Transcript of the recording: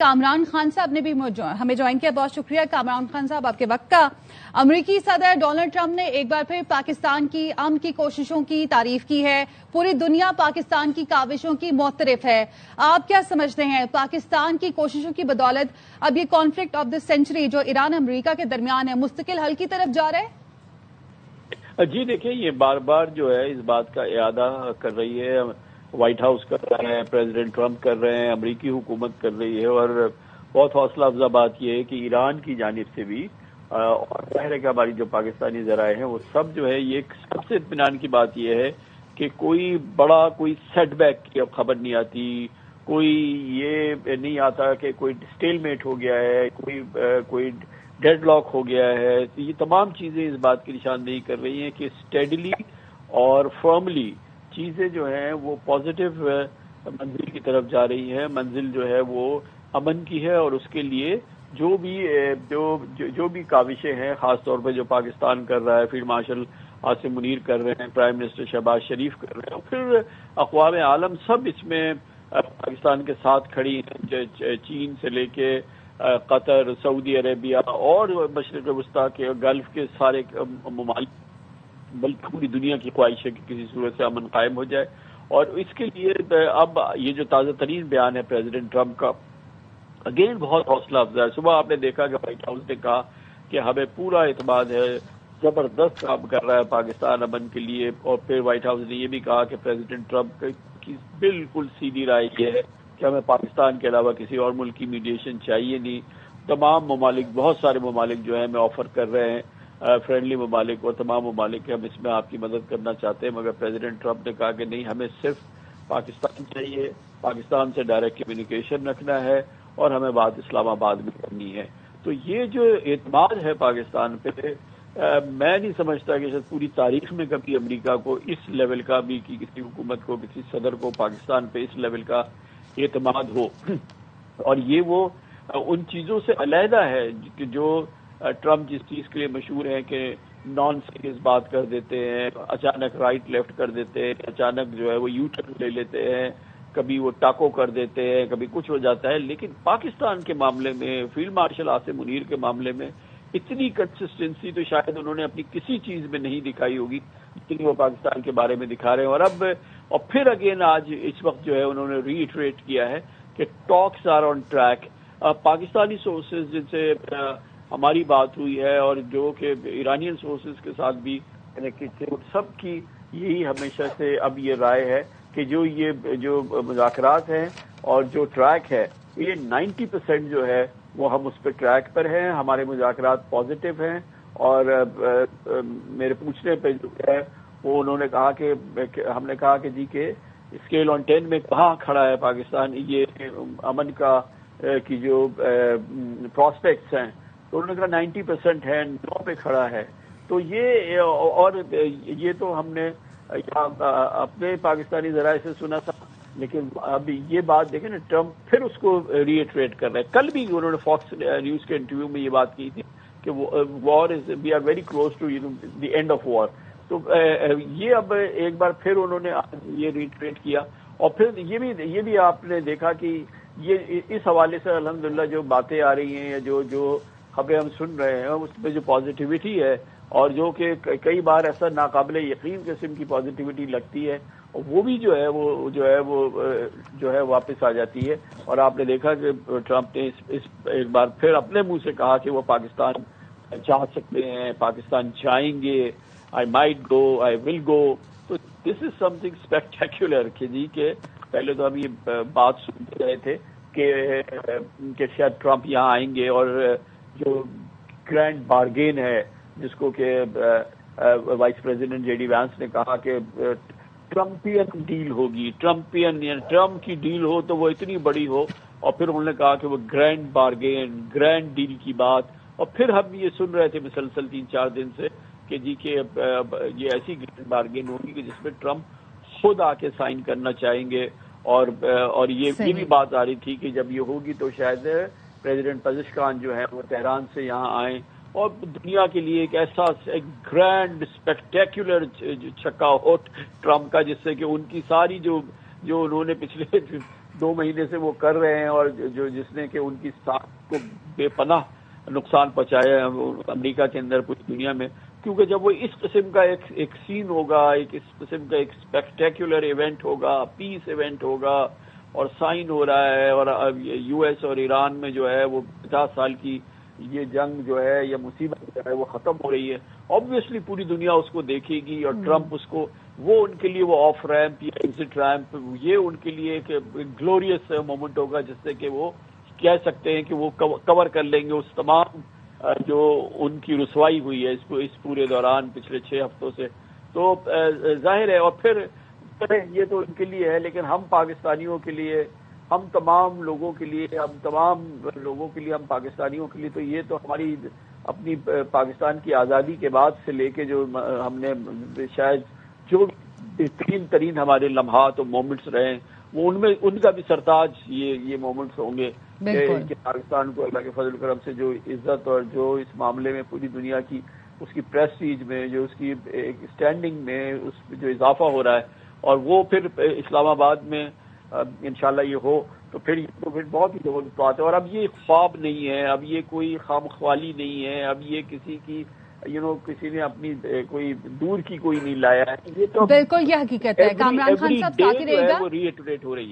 कामरान खान साहब ने भी हमें ज्वाइन किया। बहुत शुक्रिया कामरान खान साहब आपके वक्त का। अमेरिकी सदर डोनाल्ड ट्रंप ने एक बार फिर पाकिस्तान की अमन की कोशिशों की तारीफ की है। पूरी दुनिया पाकिस्तान की काविशों की मुअत्तरिफ है। आप क्या समझते हैं, पाकिस्तान की कोशिशों की बदौलत अब ये कॉन्फ्लिक्ट ऑफ द सेंचुरी जो ईरान अमेरिका के दरमियान है मुस्तकिल हल की तरफ जा रहा है? जी देखिए, ये बार बार जो है इस बात का इयादा कर रही है, व्हाइट हाउस कर रहा है, प्रेसिडेंट ट्रंप कर रहे हैं, अमेरिकी हुकूमत कर रही है। और बहुत हौसला अफजा बात यह है कि ईरान की जानिब से भी और जाहिर है कि हमारी जो पाकिस्तानी जराए हैं वो सब जो है, ये सबसे इत्मीनान की बात यह है कि कोई सेटबैक की अब खबर नहीं आती, कोई ये नहीं आता कि कोई स्टेलमेट हो गया है, कोई डेडलॉक हो गया है। तो ये तमाम चीजें इस बात की निशानदेही कर रही हैं कि स्टेडली और फर्मली चीजें जो हैं वो पॉजिटिव मंजिल की तरफ जा रही है। मंजिल जो है वो अमन की है और उसके लिए जो भी काविशें हैं, खास तौर पर जो पाकिस्तान कर रहा है, फील्ड मार्शल आसिम मुनीर कर रहे हैं, प्राइम मिनिस्टर शहबाज शरीफ कर रहे हैं, फिर अक़वाम आलम सब इसमें पाकिस्तान के साथ खड़ी हैं। चीन से लेके कतर, सऊदी अरेबिया और मशरिक़ वस्ता के गल्फ के सारे ममालिक, बल्कि पूरी दुनिया की ख्वाहिश है कि किसी सूरत से अमन कायम हो जाए। और इसके लिए अब ये जो ताज़ा तरीन बयान है प्रेसिडेंट ट्रंप का, अगेन बहुत हौसला अफजा है। सुबह आपने देखा कि व्हाइट हाउस ने कहा कि हमें पूरा एतमाद है, जबरदस्त काम कर रहा है पाकिस्तान अमन के लिए। और फिर व्हाइट हाउस ने यह भी कहा कि प्रेसिडेंट ट्रंप की बिल्कुल सीधी राय ये है कि हमें पाकिस्तान के अलावा किसी और मुल्क की मीडिएशन चाहिए नहीं। तमाम ममालिक, बहुत सारे ममालिक जो है हमें ऑफर कर रहे हैं, फ्रेंडली ममालिक और तमाम ममालिक के हम इसमें आपकी मदद करना चाहते हैं, मगर प्रेसिडेंट ट्रंप ने कहा कि नहीं, हमें सिर्फ पाकिस्तान चाहिए, पाकिस्तान से डायरेक्ट कम्युनिकेशन रखना है और हमें बात इस्लामाबाद में करनी है। तो ये जो एतमाद है पाकिस्तान पे, मैं नहीं समझता कि शायद पूरी तारीख में कभी अमेरिका को इस लेवल का भी, कि किसी हुकूमत को, किसी सदर को पाकिस्तान पे इस लेवल का एतमाद हो। और ये वो उन चीजों से अलहदा है कि जो ट्रंप जिस चीज के लिए मशहूर है कि नॉन सीरियस बात कर देते हैं, अचानक राइट लेफ्ट कर देते हैं, अचानक जो है वो यू टर्न ले लेते हैं, कभी वो टाको कर देते हैं, कभी कुछ हो जाता है। लेकिन पाकिस्तान के मामले में, फील्ड मार्शल आसिम मुनीर के मामले में इतनी कंसिस्टेंसी तो शायद उन्होंने अपनी किसी चीज में नहीं दिखाई होगी जितनी वो पाकिस्तान के बारे में दिखा रहे हैं। और फिर अगेन आज इस वक्त जो है उन्होंने रीइटरेट किया है कि talks are on track. Pakistani sources जिनसे हमारी बात हुई है और जो कि ईरानियन सोर्सेज के साथ भी कनेक्टेड थे, सबकी यही हमेशा से अब ये राय है कि जो मुज़ाकरात हैं और जो ट्रैक है, ये 90% जो है वो हम उस पर ट्रैक पर हैं, हमारे मुज़ाकरात पॉजिटिव हैं। और मेरे पूछने पे जो है वो उन्होंने कहा कि हमने कहा कि जी के स्केल ऑन 10 में कहाँ खड़ा है पाकिस्तान ये अमन का की जो प्रॉस्पेक्ट्स हैं, तो उन्होंने कहा 90% है, 9 पे खड़ा है। तो ये तो हमने अपने पाकिस्तानी जराए से सुना था, लेकिन अब ये बात देखें ना, ट्रंप फिर उसको रीइटरेट कर रहे हैं। कल भी उन्होंने फॉक्स न्यूज के इंटरव्यू में ये बात की थी कि war is, we are very close to the end of war. तो ये अब एक बार फिर उन्होंने ये रीइटरेट किया। और फिर ये भी आपने देखा कि ये इस हवाले से अल्हम्दुलिल्लाह जो बातें आ रही हैं या जो खबरें हम सुन रहे हैं उसमें जो पॉजिटिविटी है, और जो कि कई बार ऐसा नाकाबिले यकीन किस्म की पॉजिटिविटी लगती है, और वो भी जो है वापस आ जाती है। और आपने देखा कि ट्रंप ने इस एक बार फिर अपने मुंह से कहा कि वो पाकिस्तान चाह सकते हैं, पाकिस्तान चाहेंगे, I might go, I will go. तो दिस इज समथिंग स्पेक्टेक्युलर कि जी के पहले तो हम ये बात सुनते रहे थे कि शायद ट्रंप यहाँ आएंगे और जो ग्रैंड बार्गेन है जिसको कि वाइस प्रेसिडेंट जेडी वैंस ने कहा कि ट्रम्पियन डील होगी, ट्रम्प की डील हो तो वो इतनी बड़ी हो। और फिर उन्होंने कहा कि वो ग्रैंड बार्गेन, ग्रैंड डील की बात। और फिर हम ये सुन रहे थे मुसलसल 3-4 दिन से कि जी के ये ऐसी ग्रैंड बार्गेन होगी कि जिसमें ट्रंप खुद आके साइन करना चाहेंगे। और ये भी बात आ रही थी कि जब ये होगी तो शायद प्रेसिडेंट पज़ेश्कियान जो है वो तेहरान से यहाँ आए और दुनिया के लिए एक ऐसा ग्रैंड स्पेक्टेक्युलर छक्का हो ट्रंप का, जिससे कि उनकी सारी जो उन्होंने पिछले 2 مہینے سے وہ کر رہے ہیں، اور جس نے کہ ان کی ساکھ کو بے پناہ نقصان پہنچایا ہے امریکہ کے اندر، پوری دنیا میں. کیونکہ جب وہ اس قسم کا ایک سین ہوگا، اس قسم کا ایک اسپیکٹیکولر ایونٹ ہوگا، پیس ایونٹ ہوگا، اور سائن ہو رہا ہے، اور یو ایس اور ایران میں جو ہے وہ 50 سال کی یہ جنگ جو ہے یا مصیبت جو ہے وہ ختم ہو رہی ہے، آبویسلی پوری دنیا اس کو دیکھے گی، اور ٹرمپ اس کو، وہ ان کے لیے وہ آف ریمپ یا ایگزٹ ریمپ، یہ ان کے لیے ایک گلوریس مومنٹ ہوگا جس سے کہ وہ کہہ سکتے ہیں کہ وہ کور کر لیں گے اس تمام جو ان کی رسوائی ہوئی ہے اس پورے دوران پچھلے 6 ہفتوں سے. تو ظاہر ہے، اور پھر یہ تو ان کے لیے ہے، لیکن ہم پاکستانیوں کے لیے، ہم تمام لوگوں کے لیے، ہم پاکستانیوں کے لیے، تو یہ تو ہماری اپنی پاکستان کی آزادی کے بعد سے لے کے جو ہم نے شاید جو بہترین ترین ہمارے لمحات اور مومنٹس رہے ہیں، وہ ان کا بھی سرتاج یہ مومنٹس ہوں گے کہ پاکستان کو اللہ کے فضل و کرم سے جو عزت اور جو اس معاملے میں پوری دنیا کی اس کی پریسٹیج میں، جو اس کی اسٹینڈنگ میں اس جو اضافہ ہو رہا ہے، اور وہ پھر اسلام آباد میں انشاءاللہ یہ ہو، تو پھر بہت ہی زبردست بات ہے. اور اب یہ خواب نہیں ہے، اب یہ کوئی خام خوالی نہیں ہے، اب یہ کسی کی کسی نے اپنی کوئی دور کی کوئی نہیں لایا ہے، یہ تو بالکل یہ حقیقت ہے. کامران خان صاحب ساتھ ہی رہے گا. وہ ری ایٹریٹ ہو رہی ہے.